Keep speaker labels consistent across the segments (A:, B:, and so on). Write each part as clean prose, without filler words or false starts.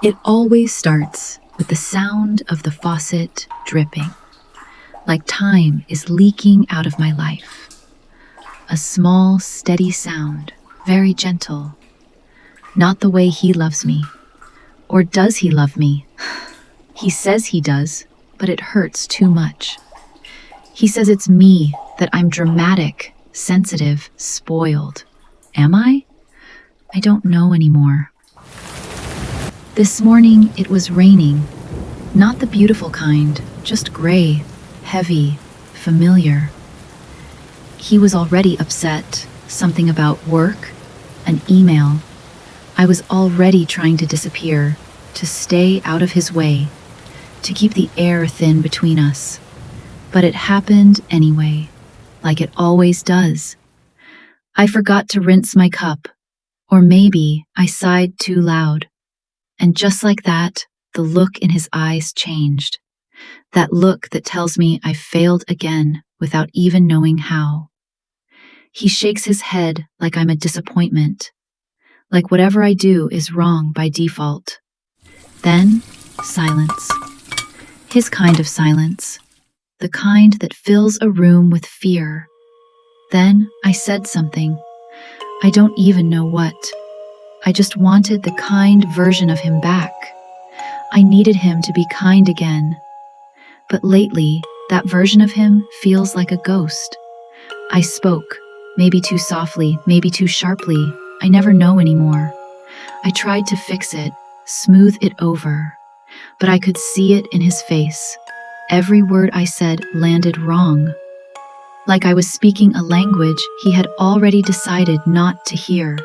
A: It always starts with the sound of the faucet dripping, like time is leaking out of my life. A small, steady sound, very gentle. Not the way he loves me. Or does he love me? He says he does, but it hurts too much. He says it's me, that I'm dramatic, sensitive, spoiled. Am I? I don't know anymore. This morning it was raining. Not the beautiful kind, just gray, heavy, familiar. He was already upset, something about work, an email. I was already trying to disappear, to stay out of his way, to keep the air thin between us. But it happened anyway, like it always does. I forgot to rinse my cup, or maybe I sighed too loud. And just like that, the look in his eyes changed. That look that tells me I failed again without even knowing how. He shakes his head like I'm a disappointment, like whatever I do is wrong by default. Then, silence. His kind of silence. The kind that fills a room with fear. Then I said something. I don't even know what. I just wanted the kind version of him back. I needed him to be kind again. But lately, that version of him feels like a ghost. I spoke, maybe too softly, maybe too sharply. I never know anymore. I tried to fix it, smooth it over, but I could see it in his face. Every word I said landed wrong. Like I was speaking a language he had already decided not to hear.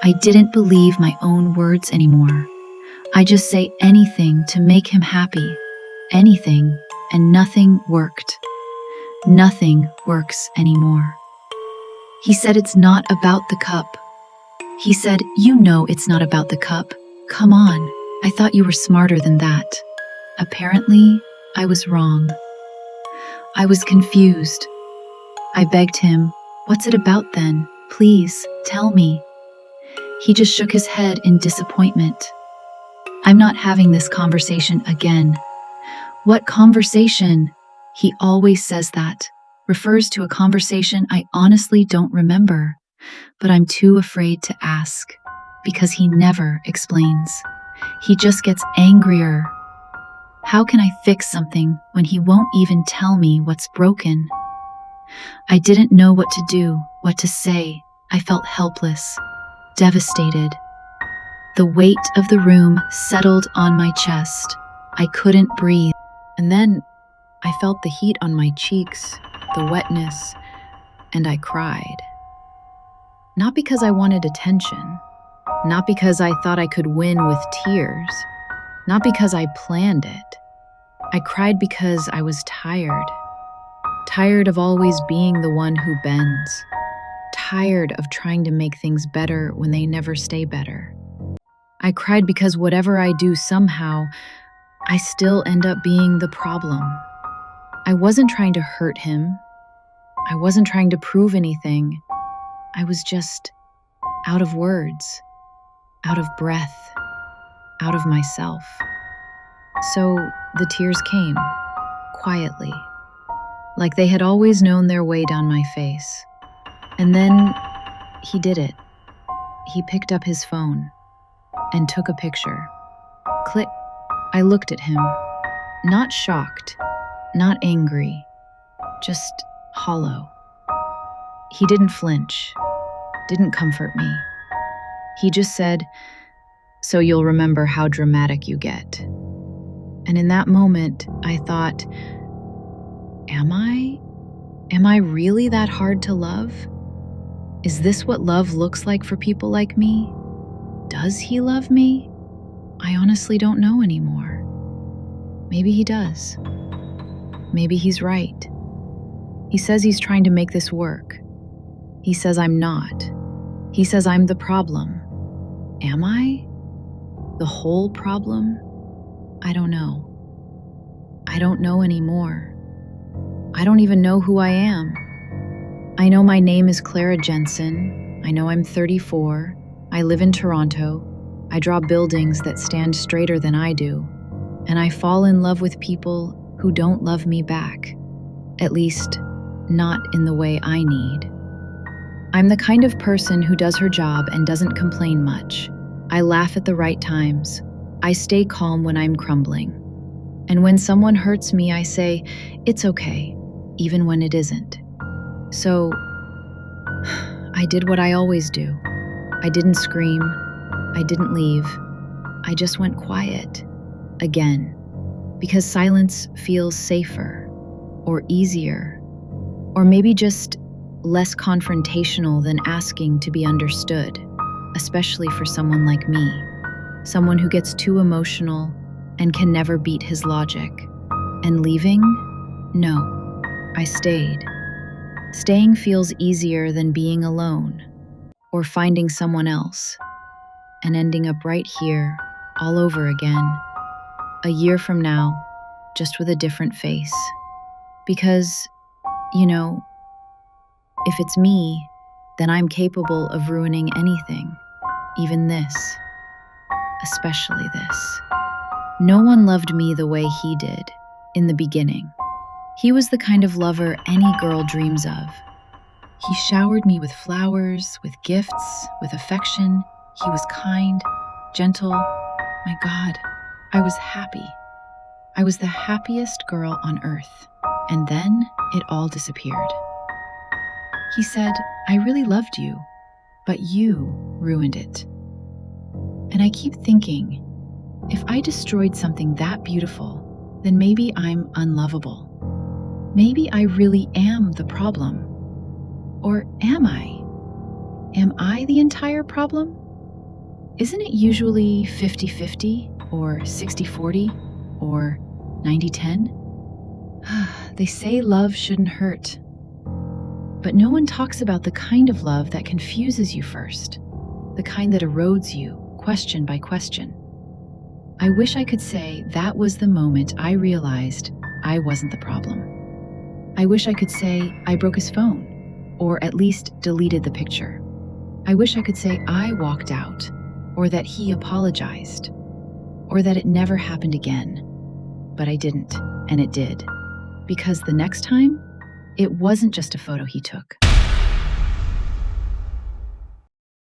A: I didn't believe my own words anymore. I just say anything to make him happy. Anything, and nothing worked. Nothing works anymore. He said it's not about the cup. He said, you know it's not about the cup. Come on, I thought you were smarter than that. Apparently, I was wrong. I was confused. I begged him, what's it about then? Please, tell me. He just shook his head in disappointment. I'm not having this conversation again. What conversation? He always says that. Refers to a conversation I honestly don't remember, but I'm too afraid to ask, because he never explains. He just gets angrier. How can I fix something when he won't even tell me what's broken? I didn't know what to do, what to say. I felt helpless, devastated. The weight of the room settled on my chest. I couldn't breathe. And then I felt the heat on my cheeks, the wetness, and I cried. Not because I wanted attention, not because I thought I could win with tears, not because I planned it. I cried because I was tired. Tired of always being the one who bends. Tired of trying to make things better when they never stay better. I cried because whatever I do somehow, I still end up being the problem. I wasn't trying to hurt him. I wasn't trying to prove anything. I was just out of words, out of breath, out of myself. So the tears came, quietly, like they had always known their way down my face. And then he did it. He picked up his phone and took a picture. Click. I looked at him, not shocked, not angry, just hollow. He didn't flinch, didn't comfort me. He just said, so you'll remember how dramatic you get. And in that moment, I thought, am I really that hard to love? Is this what love looks like for people like me? Does he love me? I honestly don't know anymore. Maybe he does. Maybe he's right. He says he's trying to make this work. He says I'm not. He says I'm the problem. Am I? The whole problem? I don't know. I don't know anymore. I don't even know who I am. I know my name is Clara Jensen. I know I'm 34. I live in Toronto. I draw buildings that stand straighter than I do, and I fall in love with people who don't love me back. At least, not in the way I need. I'm the kind of person who does her job and doesn't complain much. I laugh at the right times. I stay calm when I'm crumbling. And when someone hurts me, I say, it's okay, even when it isn't. So, I did what I always do. I didn't scream. I didn't leave. I just went quiet. Again. Because silence feels safer, or easier, or maybe just less confrontational than asking to be understood, especially for someone like me, someone who gets too emotional and can never beat his logic. And leaving? No, I stayed. Staying feels easier than being alone, or finding someone else, and ending up right here, all over again, a year from now, just with a different face. Because, if it's me, then I'm capable of ruining anything, even this, especially this. No one loved me the way he did, in the beginning. He was the kind of lover any girl dreams of. He showered me with flowers, with gifts, with affection. He was kind, gentle. My God, I was happy. I was the happiest girl on earth. And then it all disappeared. He said, I really loved you, but you ruined it. And I keep thinking, if I destroyed something that beautiful, then maybe I'm unlovable. Maybe I really am the problem. Or am I? Am I the entire problem? Isn't it usually 50-50 or 60-40 or 90-10? They say love shouldn't hurt. But no one talks about the kind of love that confuses you first, the kind that erodes you, question by question. I wish I could say that was the moment I realized I wasn't the problem. I wish I could say I broke his phone, or at least deleted the picture. I wish I could say I walked out, or that he apologized, or that it never happened again. But I didn't, and it did. Because the next time, it wasn't just a photo he took.